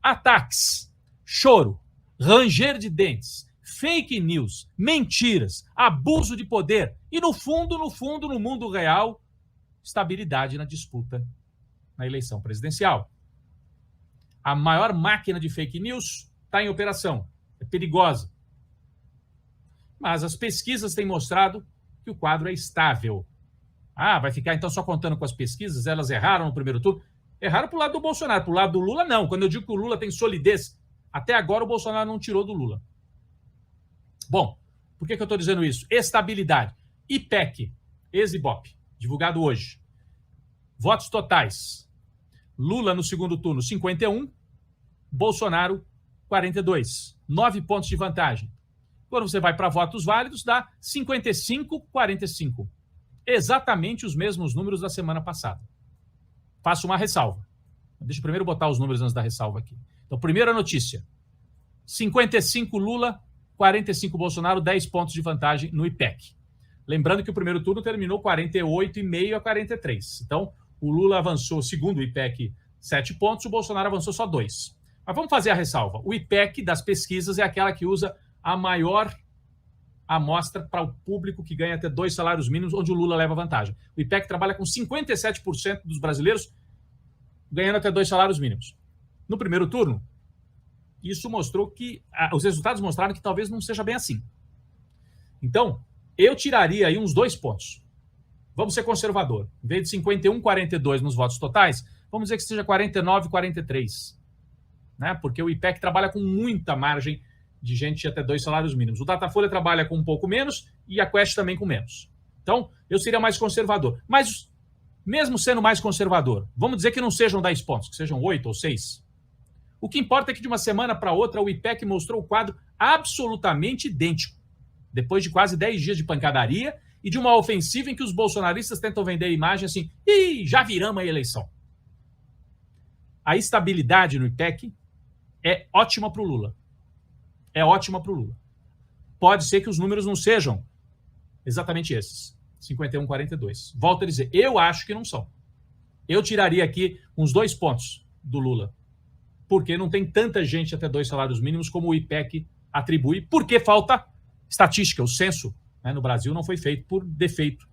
Ataques, choro, ranger de dentes, fake news, mentiras, abuso de poder e, no fundo, no mundo real, estabilidade na disputa na eleição presidencial. A maior máquina de fake news está em operação, é perigosa. Mas as pesquisas têm mostrado que o quadro é estável. Ah, vai ficar então só contando com as pesquisas? Elas erraram no primeiro turno? Erraram para o lado do Bolsonaro, para o lado do Lula não. Quando eu digo que o Lula tem solidez, até agora o Bolsonaro não tirou do Lula. Bom, por que eu estou dizendo isso? Estabilidade. IPEC, ex-Ibope, divulgado hoje. Votos totais. Lula no segundo turno, 51. Bolsonaro, 42. 9 pontos de vantagem. Quando você vai para votos válidos, dá 55-45. Exatamente os mesmos números da semana passada. Faço uma ressalva. Deixa eu primeiro botar os números antes da ressalva aqui. Então, primeira notícia. 55 Lula, 45 Bolsonaro, 10 pontos de vantagem no IPEC. Lembrando que o primeiro turno terminou 48,5 a 43. Então, o Lula avançou, segundo o IPEC, 7 pontos, o Bolsonaro avançou só 2. Mas vamos fazer a ressalva. O IPEC das pesquisas é aquela que usa a maior amostra para o público que ganha até 2 salários mínimos, onde o Lula leva vantagem. O IPEC trabalha com 57% dos brasileiros ganhando até 2 salários mínimos. No primeiro turno, isso mostrou que... os resultados mostraram que talvez não seja bem assim. Então, eu tiraria aí uns 2 pontos. Vamos ser conservador. Em vez de 51-42 nos votos totais, vamos dizer que seja 49-43. Né? Porque o IPEC trabalha com muita margem de gente até 2 salários mínimos. O Datafolha trabalha com um pouco menos e a Quest também com menos. Então, eu seria mais conservador. Mas, mesmo sendo mais conservador, vamos dizer que não sejam 10 pontos, que sejam 8 ou 6. O que importa é que de uma semana para outra o IPEC mostrou o quadro absolutamente idêntico. Depois de quase 10 dias de pancadaria e de uma ofensiva em que os bolsonaristas tentam vender a imagem assim, já viramos a eleição. A estabilidade no IPEC é ótima para o Lula. É ótima para o Lula. Pode ser que os números não sejam exatamente esses, 51-42. Volto a dizer, eu acho que não são. Eu tiraria aqui uns 2 pontos do Lula, porque não tem tanta gente até 2 salários mínimos como o IPEC atribui, porque falta estatística. O censo, né, no Brasil não foi feito por defeito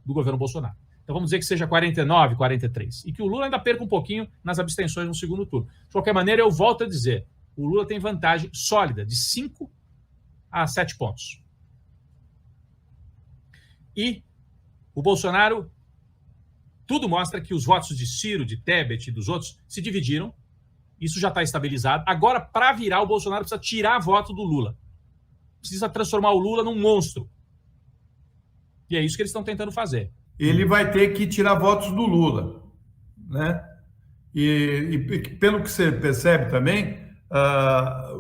do governo Bolsonaro. Então vamos dizer que seja 49-43. E que o Lula ainda perca um pouquinho nas abstenções no segundo turno. De qualquer maneira, eu volto a dizer, o Lula tem vantagem sólida de 5 a 7 pontos. E o Bolsonaro, tudo mostra que os votos de Ciro, de Tebet e dos outros se dividiram. Isso já está estabilizado. Agora, para virar, o Bolsonaro precisa tirar voto do Lula. Precisa transformar o Lula num monstro. E é isso que eles estão tentando fazer. Ele vai ter que tirar votos do Lula, né? E pelo que você percebe também,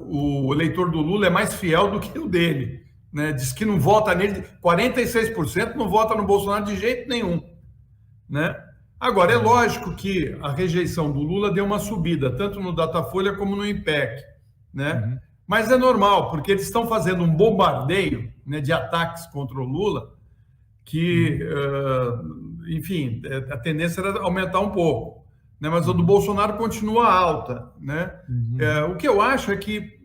o eleitor do Lula é mais fiel do que o dele, né? Diz que não vota nele, 46% não vota no Bolsonaro de jeito nenhum, né? Agora, é lógico que a rejeição do Lula deu uma subida, tanto no Datafolha como no IPEC, né? Uhum. Mas é normal, porque eles estão fazendo um bombardeio, né, de ataques contra o Lula, que, enfim, a tendência era aumentar um pouco, né? Mas a do Bolsonaro continua alta, né? O que eu acho é que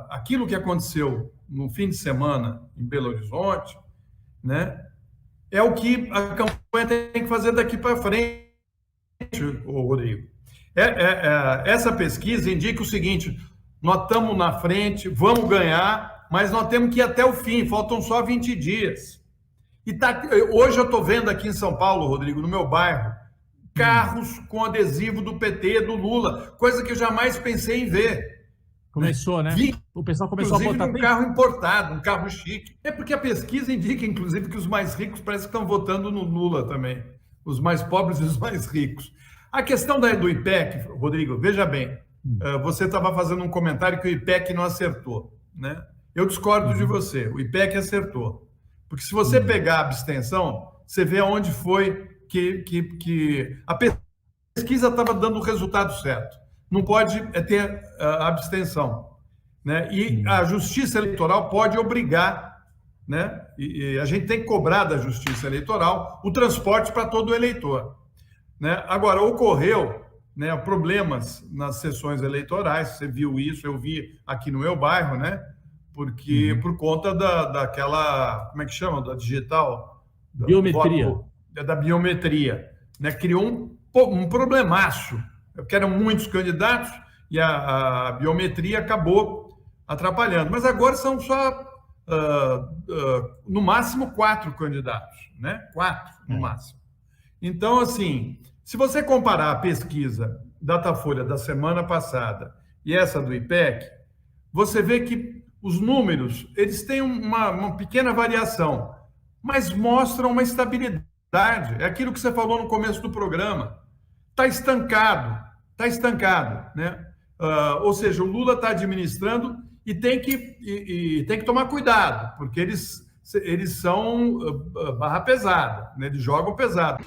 aquilo que aconteceu no fim de semana em Belo Horizonte, né, é o que a campanha tem que fazer daqui para frente, Rodrigo. Essa pesquisa indica o seguinte: nós estamos na frente, vamos ganhar, mas nós temos que ir até o fim, faltam só 20 dias. E hoje eu estou vendo aqui em São Paulo, Rodrigo, no meu bairro, carros com adesivo do PT, do Lula, coisa que eu jamais pensei em ver. Começou, né? O pessoal começou a botar... um carro importado, um carro chique. É porque a pesquisa indica, inclusive, que os mais ricos parece que estão votando no Lula também. Os mais pobres e os mais ricos. A questão do IPEC, Rodrigo, veja bem, você estava fazendo um comentário que o IPEC não acertou, né? Eu discordo de você, o IPEC acertou. Porque se você pegar a abstenção, você vê aonde foi que a pesquisa estava dando o resultado certo. Não pode ter abstenção, né? E a Justiça Eleitoral pode obrigar, né? E a gente tem que cobrar da Justiça Eleitoral o transporte para todo eleitor, né? Agora, ocorreu, né, problemas nas sessões eleitorais. Você viu isso, eu vi aqui no meu bairro, né? Porque por conta daquela, como é que chama? Da digital? Biometria. Da biometria, né? Criou um problemaço, porque eram muitos candidatos e a biometria acabou atrapalhando. Mas agora são só, no máximo, 4 candidatos, né? 4, no máximo. Então, assim, se você comparar a pesquisa Datafolha da semana passada e essa do IPEC, você vê que os números, eles têm uma pequena variação, mas mostram uma estabilidade. É aquilo que você falou no começo do programa. Está estancado, né? Ou seja, o Lula está administrando e tem que tomar cuidado, porque eles são barra pesada, né? Eles jogam pesado.